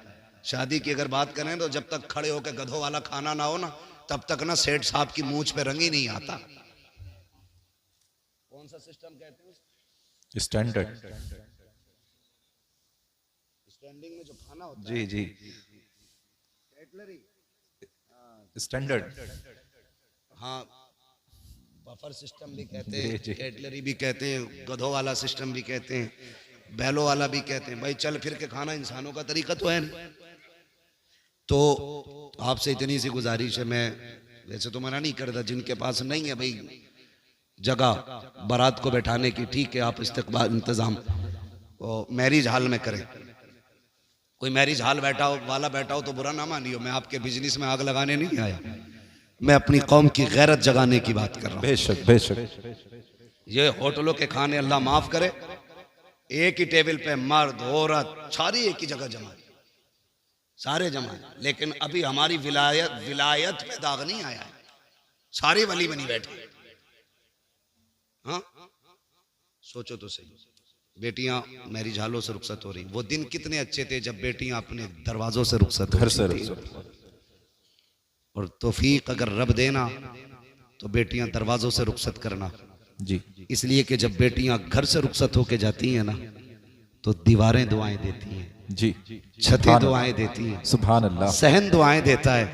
शादी की अगर बात करें तो जब तक खड़े होकर गधों वाला खाना ना हो ना, तब तक ना सेठ साहब की मूंछ पे रंग ही नहीं आता। कौन सा सिस्टम कहते हैं? स्टैंडर्ड। स्टैंडिंग में जो खाना होता जी जी, कैटलरी, स्टैंडर्ड। हाँ, बफर सिस्टम भी कहते हैं, कैटलरी भी कहते हैं, गधों वाला सिस्टम भी कहते हैं, बैलों वाला भी कहते हैं। भाई चल फिर के खाना इंसानों का तरीका तो है नहीं। तो आपसे इतनी सी गुजारिश है, मैं वैसे तो मना नहीं करता, जिनके पास नहीं है भाई जगह बारात को बैठाने की, ठीक है आप इस्तेकबाल इंतजाम मैरिज हॉल में करें। कोई मैरिज हॉल वाला बैठा हो तो बुरा ना मानियो, मैं आपके बिजनेस में आग लगाने नहीं आया, मैं अपनी कौम की गैरत जगाने की बात कर रहा हूँ। बेशक, बेशक। ये होटलों के खाने अल्लाह माफ करे, एक ही टेबल पे मर्द औरत सारी एक ही जगह जमा, सारे जमा, लेकिन अभी हमारी विलायत में दाग नहीं आया है, सारे वली बनी बैठे। हाँ, सोचो तो सही, बेटियां मैरिज हॉलों से रुखसत हो रही। वो दिन कितने अच्छे थे जब बेटियां अपने दरवाजों से रुखसत घर से होती थी। और तौफीक अगर रब देना तो बेटियां दरवाजों से रुखसत करना। जी, इसलिए कि जब बेटियां घर से रुखसत होके जाती हैं ना, तो दीवारें दुआएं देती हैं, जी, छतें दुआएं देती हैं, सुभान अल्लाह। सहन दुआएं देता है।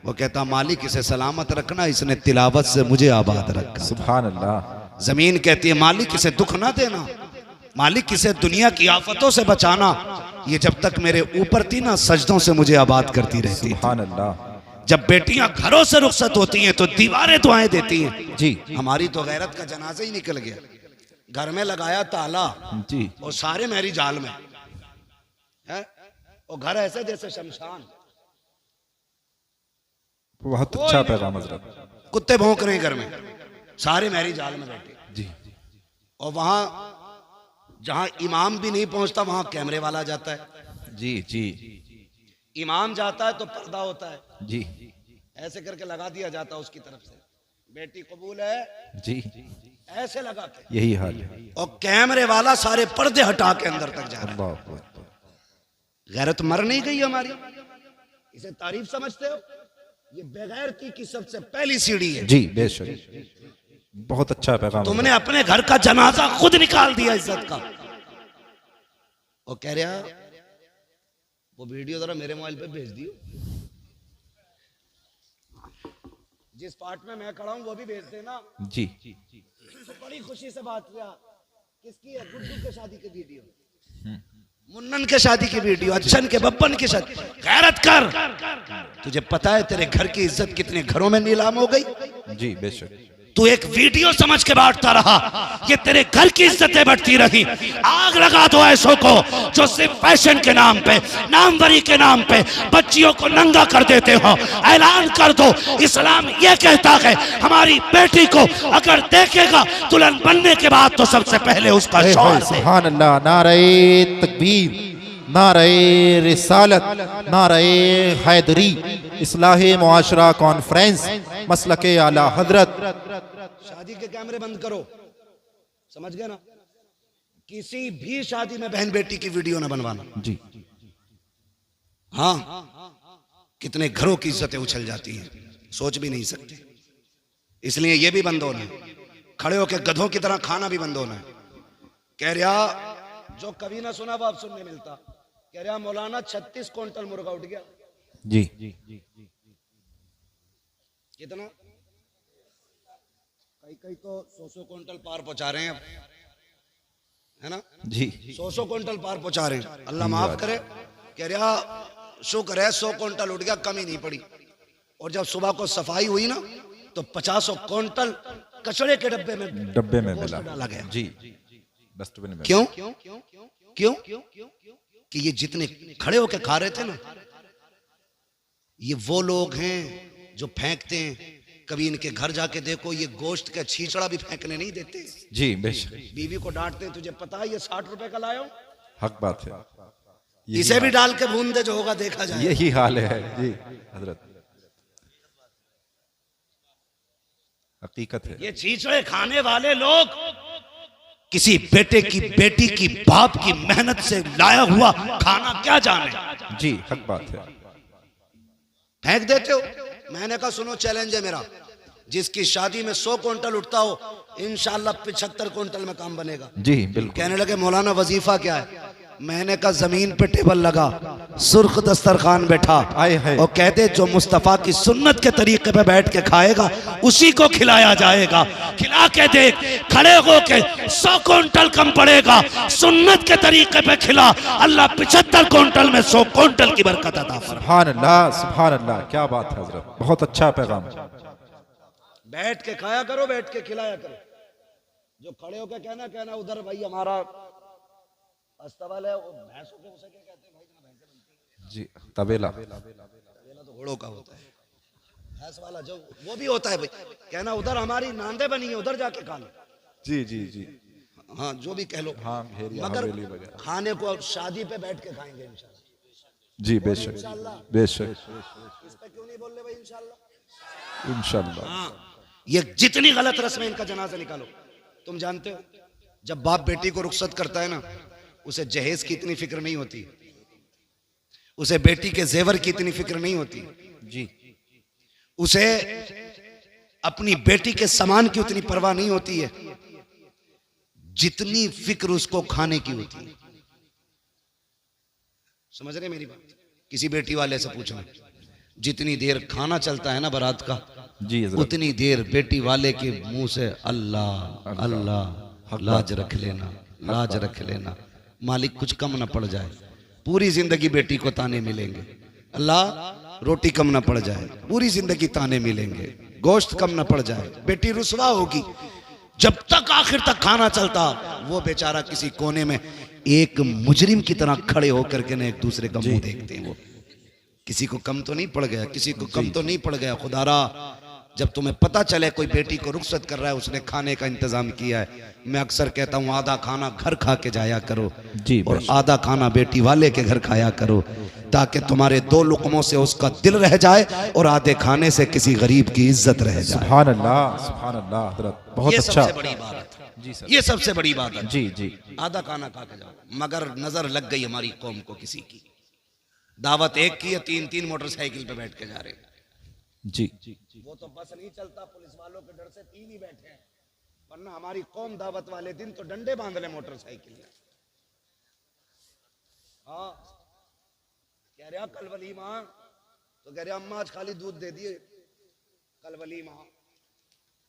वो कहता मालिक इसे सलामत रखना, इसने तिलावत से मुझे आबाद रखा। सुभान अल्लाह। जमीन कहती है मालिक इसे दुख ना देना, मालिक इसे दुनिया की आफतों से बचाना, ये जब तक मेरे ऊपर थी ना सजदों से मुझे आबाद करती रहती। सुभान अल्लाह। जब बेटियां घरों से रुखसत होती हैं तो दीवारें दुआएं देती हैं। जी, हमारी तो गैरत का जनाजा ही निकल गया, घर में लगाया ताला जी, और सारे मैरिज हॉल में है, और घर ऐसे जैसे शमशान, बहुत अच्छा पैगाम हजरत। कुत्ते भौंक रहे हैं घर में, सारे मैरिज हॉल में बैठे। जी, और वहां जहां इमाम भी नहीं पहुंचता वहां कैमरे वाला जाता है। जी, जी, इमाम जाता है तो पर्दा होता है, जी, ऐसे करके लगा दिया जाता है उसकी तरफ से, बेटी कबूल है, जी, ऐसे लगा के, यही हाल है। और कैमरे वाला सारे पर्दे हटा के अंदर तक जा रहा है। अल्लाह अकबर। गैरत मर नहीं गई हमारी, इसे तारीफ समझते हो? ये बेगैरती की सबसे पहली सीढ़ी है। जी, बेशक, बहुत अच्छा पैगाम। तुमने अपने घर का जनाजा खुद निकाल दिया इज्जत का। और कह रहा वो वीडियो जरा मेरे मोबाइल पे भेज दियो, जिस पार्ट में मैं खड़ा हूं वो भी भेज देना। जी, तो बड़ी खुशी से बात किया किसकी है? गुड्डू के शादी की वीडियो, मुन्नन के शादी की वीडियो, अच्छन के बब्बन की शादी। गैरत कर। तुझे पता है तेरे घर की इज्जत कितने घरों में नीलाम हो गई? जी बेशक। तू एक वीडियो समझ के बांटता रहा, ये तेरे घर की इज्जतें बढ़ती रही। आग लगा दो ऐसों को जो सिर्फ फैशन के नाम पे, नामवरी के नाम पे बच्चियों को नंगा कर देते हो। ऐलान कर दो, इस्लाम ये कहता है हमारी बेटी को अगर देखेगा दुल्हन बनने के बाद तो सबसे पहले उसका शौहर दे। सुभान अल्लाह। नारे तकबीर, नारे रिसालत, नारे हैदरी, इस्लाहे मुआशरा कॉन्फ्रेंस, मसलके आला हजरत। शादी के कैमरे बंद करो, समझ गए ना? किसी भी शादी में बहन बेटी की वीडियो ना बनवाना। जी हाँ, कितने घरों की इज्जतें उछल जाती हैं, सोच भी नहीं सकते। इसलिए ये भी बंद होना है, खड़े होकर गधों की तरह खाना भी बंद होना है। कह रहा जो कभी ना सुना वो अब सुनने मिलता, कह रहा मौलाना 36 क्विंटल मुर्गा उठ गया। जी कितना? कई कई तो 100 क्विंटल पार पहुंचा रहे हैं अब, है ना? जी 100 क्विंटल पार पहुंचा रहे हैं। अल्लाह माफ करे। कह रहा शुक्र है 100 क्विंटल उठ गया, कमी नहीं पड़ी। और जब सुबह को सफाई हुई ना तो 50 क्विंटल कचड़े के डब्बे में मिला डाला गया। जी, डस्टबिन में। क्यों? क्यों? कि ये जितने खड़े होके खा रहे थे ना, ये वो लोग हैं जो फेंकते हैं। कभी इनके घर जाके देखो, ये गोश्त का छींचड़ा भी फेंकने नहीं देते। जी बेशक। बीवी को डांटते हैं, तुझे पता है ये 60 रुपए का लाया हूं, हक बात है। इसे भी डाल के भून दे, जो होगा देखा जाए। यही हाल है जी हजरत, हकीकत है। ये छींचड़े खाने वाले लोग किसी बेटे की, बेटी की, बाप की मेहनत से लाया हुआ खाना क्या जाने। जी हक बात है। फेंक देते हो। मैंने कहा सुनो, चैलेंज है मेरा, जिसकी शादी में 100 क्विंटल उठता हो, इंशाल्लाह 75 क्विंटल में काम बनेगा। जी बिल्कुल। कहने लगे मौलाना वजीफा क्या है? मैंने कहा जमीन पे टेबल लगा, सुर्ख दस्तरखान बैठा, और कहते जो मुस्तफा की सुन्नत के तरीके पे बैठ के खाएगा उसी को खिलाया जाएगा। खिला के देख, खड़े होके 100 क्विंटल कम पड़ेगा, सुन्नत के तरीके पे खिला, अल्लाह 75 क्विंटल में 100 क्विंटल की बरकत अता फरमाए। सुभान अल्लाह, सुभान अल्लाह, क्या बात है हजरत, बहुत अच्छा पैगाम। बैठ के खाया करो, बैठ के खिलाया करो। जो खड़े होके कहना उधर भाई हमारा अस्तबल है, वो भैंसों के उसे क्या कहते हैं भाई? भैंसें बनती हैं जी, तबेला। तबेला तो घोड़ों का होता है, भैंस वाला जो वो भी होता है भाई। कहना उधर हमारी नांदे बनी है, उधर जाके खा लो। जी जी जी। हाँ, जो भी कह लो। हाँ, मगर खाने को शादी पे बैठ के खाएंगे इंशाल्लाह। जी बेशक बेशक। इस पे क्यों नहीं बोल रहे भाई? इंशाल्लाह इंशाल्लाह। हाँ, ये जितनी गलत रस्म है, इनका जनाजा निकालो। तुम जानते हो जब बाप बेटी को रुखसत करता है ना, उसे जहेज की इतनी फिक्र नहीं होती, उसे बेटी के जेवर की इतनी फिक्र नहीं होती जी। उसे अपनी बेटी के सामान की उतनी परवाह नहीं होती है जितनी फिक्र उसको खाने की होती है। समझ रहे मेरी बात? किसी बेटी वाले से पूछना, जितनी देर खाना चलता है ना बारात का, जी उतनी देर बेटी वाले के मुंह से अल्लाह अल्लाह, लाज रख लेना, लाज रख लेना, मालिक कुछ कम ना पड़ जाए। पूरी जिंदगी बेटी को ताने मिलेंगे, अल्लाह रोटी कम ना पड़ जाए, पूरी जिंदगी ताने मिलेंगे, गोश्त कम ना पड़ जाए, बेटी रुसवा होगी। जब तक आखिर तक खाना चलता, वो बेचारा किसी कोने में एक मुजरिम की तरह खड़े होकर के ना एक दूसरे का मुंह देखते हैं। वो किसी को कम तो नहीं पड़ गया, किसी को कम तो नहीं पड़ गया। खुदारा, जब तुम्हें पता चले कोई बेटी को रुखसत कर रहा है, उसने खाने का इंतजाम किया है, मैं अक्सर कहता हूँ आधा खाना घर खा के जाया करो जी, और आधा खाना बेटी वाले के घर खाया करो, ताकि तुम्हारे 2 लुकमों से उसका दिल रह जाए और आधे खाने से किसी गरीब की इज्जत रह जाए। सुभान अल्लाह, सुभान अल्लाह हजरत, बहुत ये अच्छा। सबसे बड़ी बात है जी सर, ये सबसे बड़ी बात है जी जी। आधा खाना खा के जाओ। मगर नजर लग गई हमारी कौम को किसी की, दावत एक की है, 3-3 मोटरसाइकिल पे बैठ के जा रहे जी। वो तो बस नहीं चलता, पुलिस वालों के डर से 3 ही बैठे हैं, वरना हमारी कौम दावत वाले दिन तो डंडे बांध ले मोटरसाइकिल में। हाँ, कह रहा कल वलीमा, तो कह रहा अम्मा आज खाली दूध दे दिए, कल वलीमा।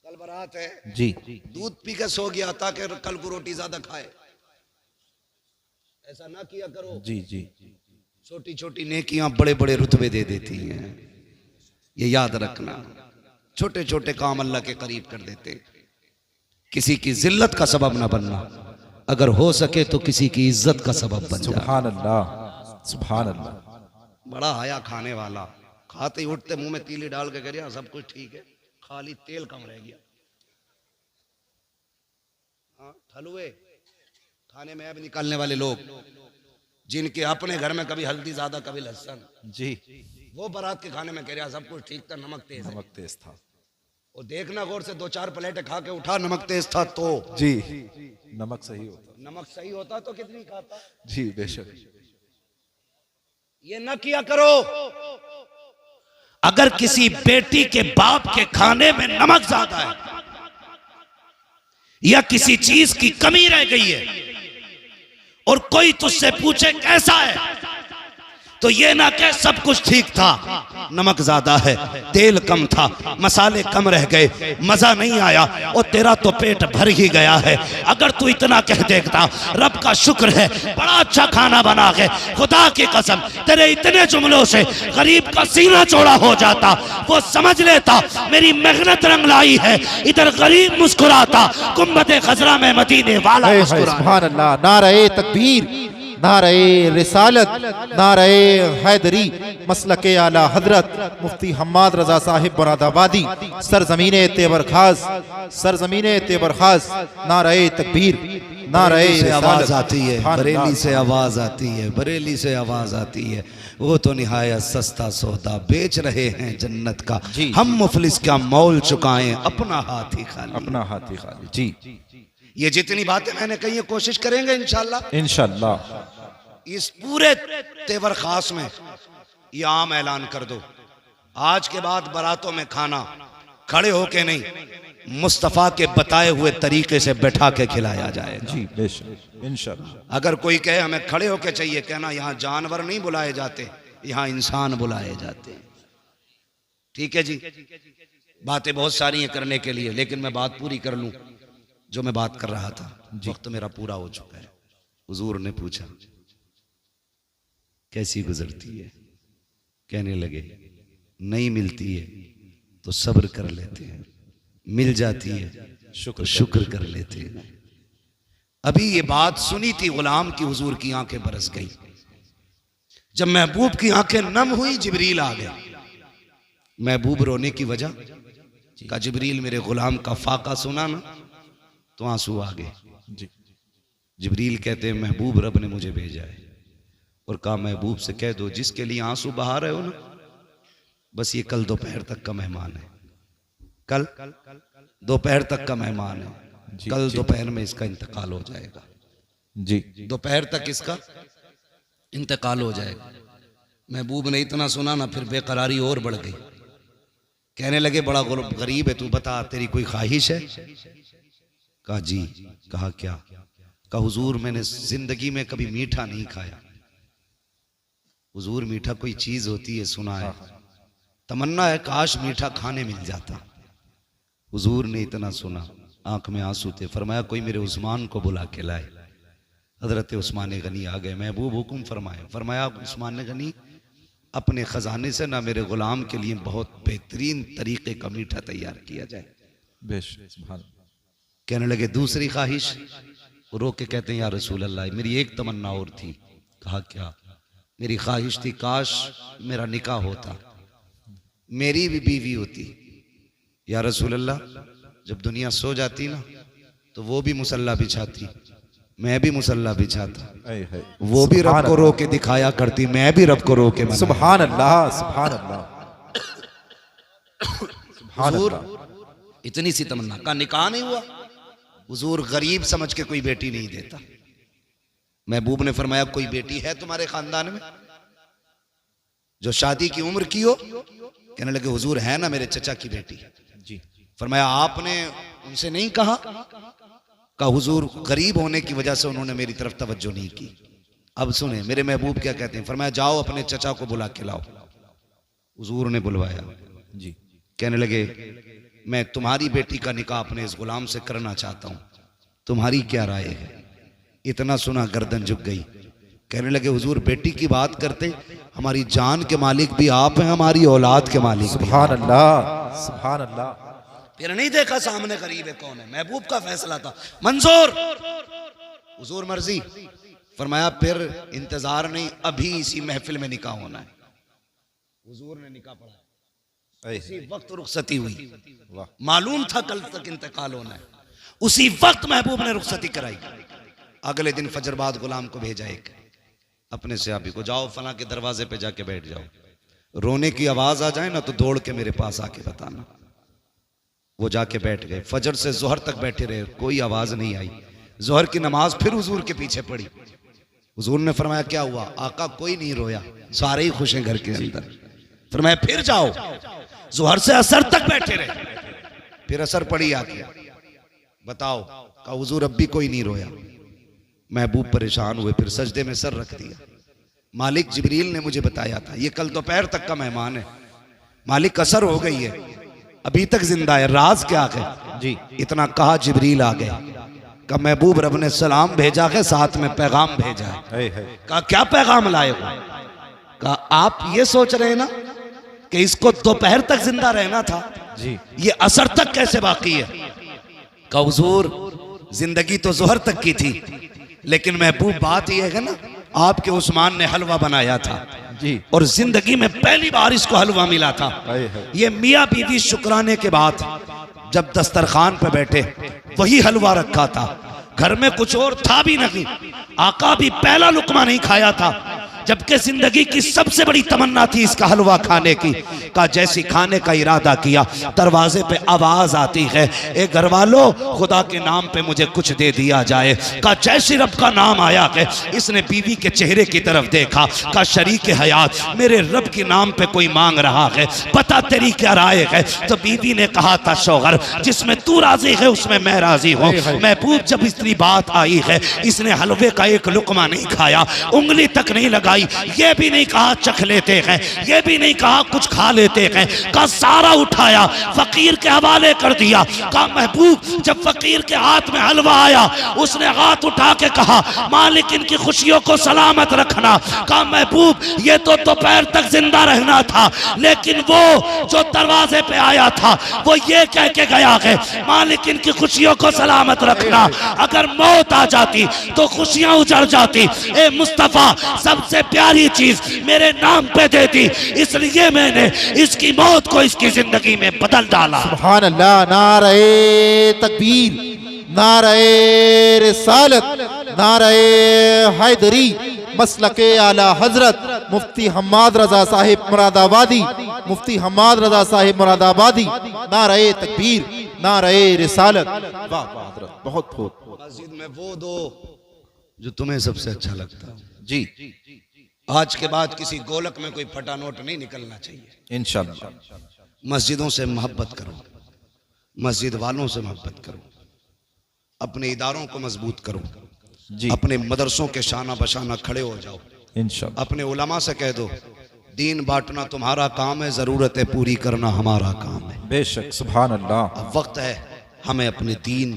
कल बारात है, जी दूध पी के सो गया ताकि कल को रोटी ज्यादा खाए। ऐसा ना किया करो। जी जी छोटी छोटी नेकियां बड़े बड़े रुतबे दे देती हैं, ये याद रखना। छोटे छोटे काम अल्लाह के करीब कर देते। किसी की जिल्लत का सबब ना बनना, अगर हो सके तो किसी की इज्जत का सबब बन जा। सुभान अल्लाह, सुभान अल्लाह। बड़ा हया खाने वाला, खाते ही उठते मुंह में तीली डाल के कह रहा सब कुछ ठीक है, खाली तेल कम रह गया। हाँ, हलवे खाने में अब निकालने वाले लोग, जिनके अपने घर में कभी हल्दी ज्यादा कभी लहसुन, जी वो बारात के खाने में कह रहा सब कुछ ठीक था, नमक तेज है। नमक तेज था। और देखना गौर से, 2-4 प्लेटें खा के उठा, नमक तेज था तो जी नमक सही होता। नमक सही होता तो कितनी खाता। जी बेशक। ये न किया करो। अगर किसी बेटी के बाप के खाने में नमक ज्यादा है या किसी चीज की कमी रह गई है और कोई तुझसे पूछे कैसा है, तो ये ना कह सब कुछ ठीक था, नमक ज्यादा है, तेल कम था, मसाले कम रह गए, मजा नहीं आया, और तेरा तो पेट भर ही गया है। अगर तू इतना कह देता रब का शुक्र है बड़ा अच्छा खाना बना के, खुदा की कसम तेरे इतने जुमलों से गरीब का सीना चौड़ा हो जाता, वो समझ लेता मेरी मेहनत रंग लाई है। इधर गरीब मुस्कुराता, गुम्बद खजरा में मदीने वाला मुस्कुराता। सुभान अल्लाह। नारे तकबीर, नारे रिसालत, नारे हैदरी, मसलके आला हजरत मुफ्ती हम्माद रजा साहिब मुरादाबादी, सरजमीने तेबर खास, सरजमीने तेबर खास। नारे तकबीर, नारे से आवाज आती है, सुभान बरेली अल्लाह। से आवाज आती है, बरेली से आवाज आती है। वो तो निहायत सस्ता सौदा बेच रहे हैं जन्नत का, जी। हम मुफलिस क्या मौल चुकाएं, अपना हाथ ही खाली। अपना हाथी खाली। जी ये जितनी बातें मैंने कही है कोशिश करेंगे इंशाल्लाह इंशाअल्लाह। इस पूरे तेवर खास में ये आम ऐलान कर दो, आज के बाद बारातों में खाना खड़े होके नहीं, मुस्तफ़ा के बताए हुए तरीके से बैठा के खिलाया जाएगा। जी बेशक इंशाअल्लाह। अगर कोई कहे हमें खड़े होके चाहिए, कहना यहाँ जानवर नहीं बुलाए जाते, यहाँ इंसान बुलाए जाते हैं। ठीक है जी, बातें बहुत सारी हैं करने के लिए, लेकिन मैं बात पूरी कर लूं जो मैं बात कर रहा था। वक्त मेरा पूरा हो चुका है। हुजूर ने पूछा कैसी गुजरती है, कहने लगे नहीं मिलती है तो सब्र कर लेते हैं, मिल जाती है तो शुक्र कर लेते हैं। अभी ये बात सुनी थी गुलाम की, हुजूर की आंखें बरस गई। जब महबूब की आंखें नम हुई, जिब्रील आ गया। महबूब रोने की वजह का, जिब्रील मेरे गुलाम का फाका सुना ना तो आंसू आ गए। जी जिब्रील कहते हैं महबूब रब ने मुझे भेजा है और कहा महबूब से कह दो जिसके लिए आंसू बहा रहे हो ना, बस ये कल दोपहर तक का मेहमान है, कल दोपहर तक का मेहमान है, कल दोपहर में इसका इंतकाल हो जाएगा। जी दोपहर तक इसका इंतकाल हो जाएगा। महबूब ने इतना सुना ना, फिर बेकरारी और बढ़ गई। कहने लगे बड़ा गरीब है तू, बता तेरी कोई ख्वाहिश है? कहा जी। कहा क्या? कहा हुजूर मैंने जिंदगी में कभी मीठा नहीं खाया। हुजूर मीठा कोई चीज होती है सुना है, तमन्ना है काश मीठा खाने मिल जाता। हुजूर ने इतना सुना, आंख में आंसू थे। फरमाया कोई मेरे उस्मान को बुला के लाए। हजरत उस्मान गनी आ गए। महबूब हुक्म फरमाए। फरमाया उस्मान गनी अपने खजाने से ना मेरे गुलाम के लिए बहुत बेहतरीन तरीके का मीठा तैयार किया जाए। बेशक सुभान। कहने लगे दूसरी ख्वाहिश? रो के कहते हैं या रसूल अल्लाह मेरी एक तमन्ना और थी। कहा क्या? मेरी ख्वाहिश थी काश मेरा निकाह होता, मेरी भी बीवी होती। या रसूल अल्लाह जब दुनिया सो जाती ना तो वो भी मुसल्ला बिछाती, मैं भी मुसल्ला बिछाता, वो भी रब को रो के दिखाया करती, मैं भी रब को रो के मनाया। सुभान अल्लाह, सुभान अल्लाह, सुभान हुजूर अल्लाह। इतनी सी तमन्ना का निकाह नहीं हुआ। हुजूर गरीब समझ के कोई बेटी नहीं देता। महबूब ने फरमाया कोई बेटी है तुम्हारे खानदान में जो शादी की उम्र की हो? कहने लगे हुजूर है ना मेरे चचा की बेटी। जी। फरमाया आपने उनसे नहीं कहा? कहा हुजूर गरीब होने की वजह से उन्होंने मेरी तरफ तवज्जो नहीं की। अब सुने मेरे महबूब क्या कहते हैं। फरमाया जाओ अपने चचा को बुला के लाओ। हुजूर ने बुलवाया। जी। कहने लगे मैं तुम्हारी बेटी का निकाह अपने इस गुलाम से करना चाहता हूं, तुम्हारी क्या राय है? इतना सुना गर्दन झुक गई। कहने लगे हुजूर बेटी की बात करते, हमारी जान के मालिक भी आप हैं, हमारी औलाद के मालिक भी। सुभान अल्लाह, सुभान अल्लाह। फिर नहीं देखा सामने करीब है कौन है, महबूब का फैसला था, मंजूर, हुजूर मर्जी। फरमाया फिर इंतजार नहीं, अभी इसी महफिल में निकाह होना है। हुजूर ने निकाह पढ़ा, इसी वक्त रुखसती हुई। मालूम था कल तक इंतकाल होना है, उसी वक्त महबूब ने रुखसती कराई। अगले दिन फजर बाद गुलाम को भेजा एक अपने सहाबी को, जाओ फला के दरवाजे पे जाके बैठ जाओ, रोने की आवाज आ जाए ना तो दौड़ के मेरे पास आके बताना। वो जाके बैठ गए, फजर से जोहर तक बैठे रहे, कोई आवाज नहीं आई। जोहर की नमाज फिर हुजूर के पीछे पड़ी। हुजूर ने फरमाया क्या हुआ? आका कोई नहीं रोया, सारे ही खुश हैं घर के अंदर। फरमाया फिर जाओ, जोहर से असर तक बैठे रहे, फिर असर पड़ी आके, बताओ, का हुजूर अब भी कोई नहीं रोया। महबूब परेशान हुए, फिर सजदे में सर रख दिया। मालिक जिब्रील ने मुझे बताया था, ये कल दोपहर तक का मेहमान है, मालिक असर हो गई है, अभी तक जिंदा है, राज क्या है जी? इतना कहा जिब्रील आ गए, का महबूब रब ने सलाम भेजा है, साथ में पैगाम भेजा है। कहा क्या पैगाम लाए हो? कहा आप ये सोच रहे हैं ना कि इसको दोपहर तक जिंदा रहना था जी, ये असर तक कैसे बाकी है? कहा हुजूर जिंदगी तो जोहर तक की थी, लेकिन महबूब बात यह है ना, आपके उस्मान ने हलवा बनाया था जी, और जिंदगी में पहली बार इसको हलवा मिला था। ये मियाँ बीवी शुक्राने के बाद जब दस्तरखान पे बैठे, वही हलवा रखा था, घर में कुछ और था भी नहीं, आका भी पहला लुकमा नहीं खाया था, जबकि जिंदगी की सबसे बड़ी तमन्ना थी इसका हलवा खाने की। का जैसी खाने का इरादा किया, दरवाजे पे आवाज आती है, ए घर वालों खुदा के नाम पे मुझे कुछ दे दिया जाए। का जैसी रब का नाम आया है, इसने बीवी के चेहरे की तरफ देखा, का शरीक हयात मेरे रब के नाम पे कोई मांग रहा है, पता तेरी क्या राय है? तो बीवी ने कहा था शौहर जिसमें तू राजी है उसमें मैं राजी हूँ। महबूब जब इतनी बात आई है, इसने हलवे का एक लुकमा नहीं खाया, उंगली तक नहीं लगाई, ये भी नहीं कहा चख लेते हैं, ये भी नहीं कहा कुछ खा लेते हैं, का सारा उठाया फकीर के हवाले कर दिया। का महबूब जब फकीर के हाथ में हलवा आया, उसने हाथ उठा के कहा मालिक इनकी खुशियों को सलामत रखना। का महबूब ये तो दोपहर तक जिंदा रहना था, लेकिन वो जो दरवाजे पे आया था वो ये कह के गया है मालिक इनकी खुशियों को सलामत रखना। अगर मौत आ जाती तो खुशियां उजड़ जाती। ए मुस्तफा सबसे प्यारी चीज मेरे नाम पे दे दी, इसलिए मैंने इसकी मौत को इसकी जिंदगी में बदल डाला। सुभान अल्लाह। नारे तकबीर, नारे रिसालत, नारे हैदरी, मसलके आला हजरत मुफ्ती हम्माद रजा साहिब मुरादाबादी, मुफ्ती हम्माद रजा साहिब मुरादाबादी। नारे तकबीर, नारे रिसालत। वाह वाह हजरत, बहुत बहुत। मस्जिद में वो दो जो तुम्हें सबसे अच्छा लगता जी। आज के बाद किसी गोलक में कोई फटा नोट नहीं निकलना चाहिए। इंशाअल्लाह मस्जिदों से मोहब्बत करो, मस्जिद वालों से मोहब्बत करो, अपने इदारों को मजबूत करो जी, अपने मदरसों के शाना बशाना खड़े हो जाओ इंशाअल्लाह। अपने उलमा से कह दो दीन बांटना तुम्हारा काम है, जरूरतें पूरी करना हमारा काम है। बेशक, सुभान अल्लाह। अब वक्त है हमें अपने दीन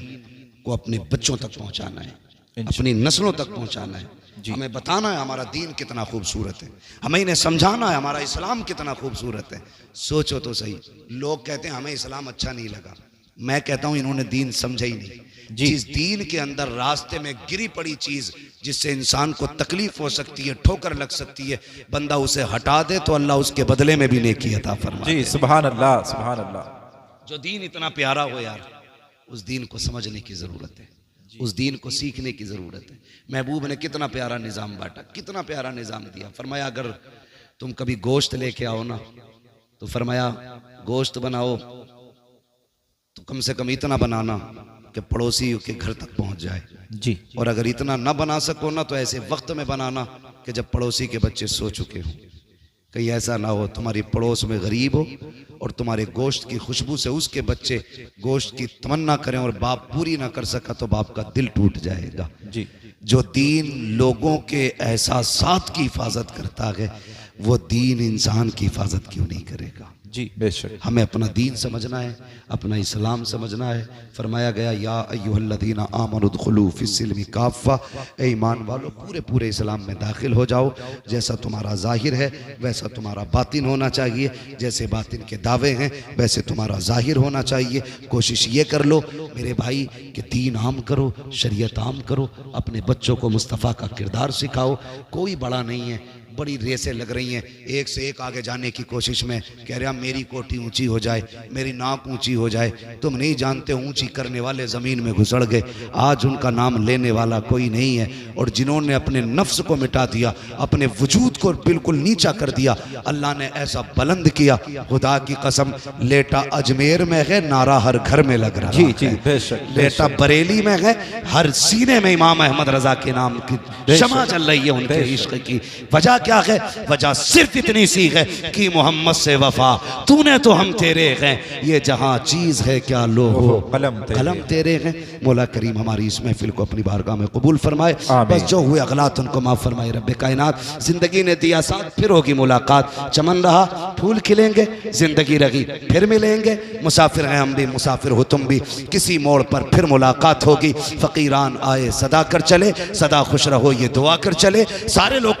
को अपने बच्चों तक पहुंचाना है, अपनी नस्लों तक पहुंचाना है। हमें बताना है हमारा दीन कितना खूबसूरत है, हमें इन्हें समझाना है हमारा इस्लाम कितना खूबसूरत है। सोचो तो सही, लोग कहते हैं हमें इस्लाम अच्छा नहीं लगा, मैं कहता हूं इन्होंने दीन समझा ही नहीं। जिस दीन के अंदर रास्ते में गिरी पड़ी चीज जिससे इंसान को तकलीफ हो सकती है, ठोकर लग सकती है, बंदा उसे हटा दे तो अल्लाह उसके बदले में भी नेकी अता फरमाए। जी सुभान अल्लाह, सुभान अल्लाह। जो दीन इतना प्यारा हो यार, उस दीन को समझने की जरूरत है, उस दीन को सीखने की जरूरत है। महबूब ने कितना प्यारा निजाम बांटा, कितना प्यारा निजाम दिया। फरमाया अगर तुम कभी गोश्त लेके आओ ना, तो फरमाया गोश्त बनाओ तो कम से कम इतना बनाना कि पड़ोसी के घर तक पहुंच जाए जी, और अगर इतना ना बना सको ना तो ऐसे वक्त में बनाना कि जब पड़ोसी के बच्चे सो चुके हों। कहीं ऐसा ना हो तुम्हारी पड़ोस में गरीब हो और तुम्हारे गोश्त की खुशबू से उसके बच्चे गोश्त की तमन्ना करें और बाप पूरी ना कर सका तो बाप का दिल टूट जाएगा जी। जो दीन लोगों के एहसासात की हिफाजत करता है, वो दीन इंसान की हिफाजत क्यों नहीं करेगा। जी बेशक। हमें अपना दीन समझना है, अपना इस्लाम समझना है। फरमाया गया या अय्युहल्लज़ीना आमनुद्खुलू फिस्सिल्मि काफ़ा, ए ईमान वालों पूरे पूरे इस्लाम में दाखिल हो जाओ। जैसा तुम्हारा ज़ाहिर है वैसा तुम्हारा बातिन होना चाहिए, जैसे बातिन के दावे हैं वैसे तुम्हारा ज़ाहिर होना चाहिए। कोशिश ये कर लो मेरे भाई कि दीन आम करो, शरीयत आम करो, अपने बच्चों को मुस्तफ़ा का किरदार सिखाओ। कोई बड़ा नहीं है, बड़ी रेसें लग रही हैं, एक से एक आगे जाने की कोशिश में। कह रहा मेरी कोठी ऊंची हो जाए, मेरी नाक ऊंची हो जाए। तुम नहीं जानते ऊंची करने वाले ज़मीन में घुसड़ गए, आज उनका नाम लेने वाला कोई नहीं है। और जिन्होंने अपने नफ्स को मिटा दिया, अपने वजूद को बिल्कुल नीचा कर दिया, अल्लाह ने ऐसा बुलंद किया, खुदा की कसम लेटा अजमेर में है, नारा हर घर में लग रहा है। जी जी बेशक। लेटा बरेली में है, हर सीने में इमाम अहमद रजा के नाम की शमा चल रही है उनके इश्क की। वजह क्या है? वजह सिर्फ इतनी सी है कि मोहम्मद से वफा, तूने तो हम तेरे हैं, ये जहां चीज है क्या लो हो कलम तेरे हैं। मौला करीम हमारी इस महफिल को अपनी बारगाह में कबूल फरमाए। बस जो हुए अगलात उनको माफ फरमाए रब्बे कायनात। जिंदगी ने दिया साथ, फिर होगी मुलाकात। चमन रहा फूल खिलेंगे, जिंदगी रही फिर मिलेंगे। मुसाफिर हैं हम भी, मुसाफिर हो तुम भी, किसी मोड़ पर फिर मुलाकात होगी। फकीरान आए सदा कर चले, सदा खुश रहो ये दुआ कर चले। सारे लोग